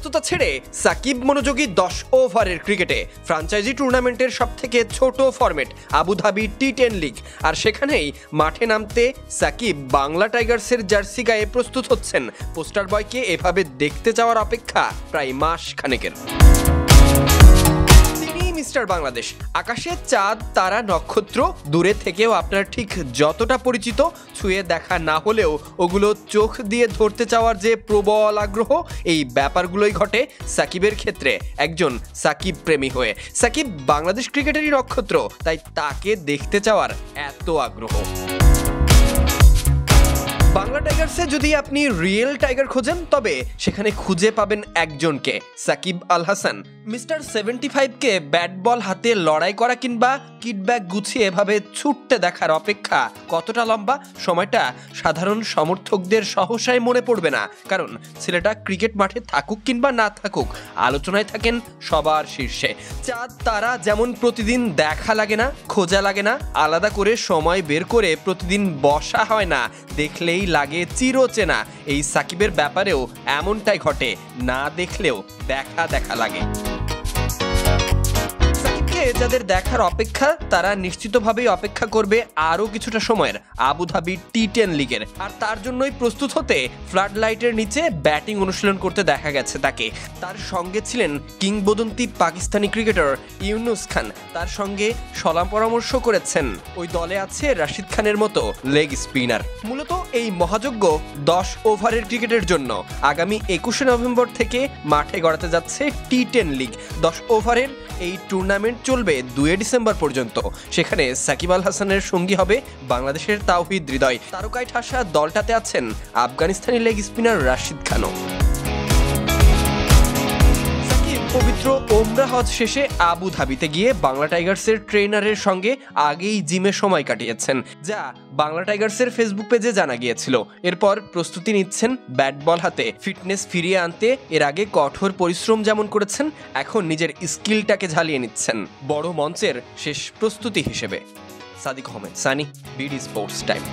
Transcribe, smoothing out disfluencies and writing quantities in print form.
ব্যস্ততা ছেড়ে সাকিব মনোযোগী 10 ওভারের ক্রিকেটে। ফ্র্যাঞ্চাইজি টুর্নামেন্টের সবথেকে ছোট ফরম্যাট আবুধাবি টি10 লিগ, আর সেখানেই মাঠে নামতে সাকিব বাংলা টাইগার্সের জার্সি গায়ে প্রস্তুত হচ্ছেন। পোস্টার বয়কে এভাবে দেখতে যাওয়ার অপেক্ষা প্রায় মাস খানেকের। মিস্টার বাংলাদেশ। আকাশে চাঁদ, তারা, নক্ষত্র দূরে থেকেও আপনার ঠিক যতটা পরিচিত, ছুঁয়ে দেখা না হলেও ওগুলো চোখ দিয়ে ধরতে চাওয়ার যে প্রবল আগ্রহ, এই ব্যাপারগুলোই ঘটে সাকিবের ক্ষেত্রে। একজন সাকিব প্রেমী হয়ে সাকিব বাংলাদেশ ক্রিকেটেরই নক্ষত্র, তাই তাকে দেখতে চাওয়ার এত আগ্রহ। বাংলা টাইগার্সে যদি আপনি রিয়েল টাইগার খোঁজেন, তবে সেখানে খুঁজে পাবেন একজনকে, Shakib Al Hasan. Mister 75কে bat ball হাতে লড়াই করা কিংবা কিটব্যাক গুছিয়ে এভাবে ছুটতে দেখার অপেক্ষা কতটা লম্বা, সময়টা সাধারণ সমর্থকদের সহসায় মনে পড়বে না। কারণ ছেলেটা ক্রিকেট মাঠে থাকুক কিংবা না থাকুক, আলোচনায় থাকেন সবার শীর্ষে। চাঁদ, তারা যেমন প্রতিদিন দেখা লাগে না, খোঁজা লাগে না, আলাদা করে সময় বের করে প্রতিদিন বসা হয় না, দেখলেই লাগে চিরচেনা। এই সাকিবের ব্যাপারেও এমনটাই ঘটে, না দেখলেও দেখা দেখা লাগে। যাদের দেখার অপেক্ষা, তারা নিশ্চিতভাবেই অপেক্ষা করবে আরও কিছুটা সময়ের আবুধাবি টি10 লিগের। আর তার জন্যই প্রস্তুত হতে ফ্লাড লাইটের নিচে ব্যাটিং অনুশীলন করতে দেখা গেছে তাকে। তার সঙ্গে ছিলেন কিংবদন্তি পাকিস্তানি ক্রিকেটার ইউনুস খান, তার সঙ্গে সলাম পরামর্শ করেছেন। ওই দলে আছে রাশিদ খানের মতো লেগ স্পিনার। মূলত এই মহাযজ্ঞ 10 ওভারের ক্রিকেটের জন্য আগামী 21শে নভেম্বর থেকে মাঠে গড়াতে যাচ্ছে টি10 লিগ। 10 ওভারের এই টুর্নামেন্ট চলবে 2 ডিসেম্বর পর্যন্ত। সেখানে সাকিব আল হাসানের সঙ্গী হবে বাংলাদেশের তাওহিদ হৃদয়। তারকায় ঠাসা দলটাতে আছেন আফগানিস্তানি লেগ স্পিনার রাশিদ খানও। পবিত্র ওমরা হজ শেষে আবুধাবিতে গিয়ে বাংলা টাইগার্সের ট্রেনারের সঙ্গে আগেই জিমে সময় কাটিয়েছেন, যা বাংলা টাইগার্সের ফেসবুক পেজে জানা গিয়েছিল। এরপর প্রস্তুতি নিচ্ছেন ব্যাট বল হাতে ফিটনেস ফিরিয়ে আনতে। এর আগে কঠোর পরিশ্রম যেমন করেছেন, এখন নিজের স্কিলটাকে ঝালিয়ে নিচ্ছেন বড় মঞ্চের শেষ প্রস্তুতি হিসেবে। Sadiq Ahmed, Sunny, BD sports time.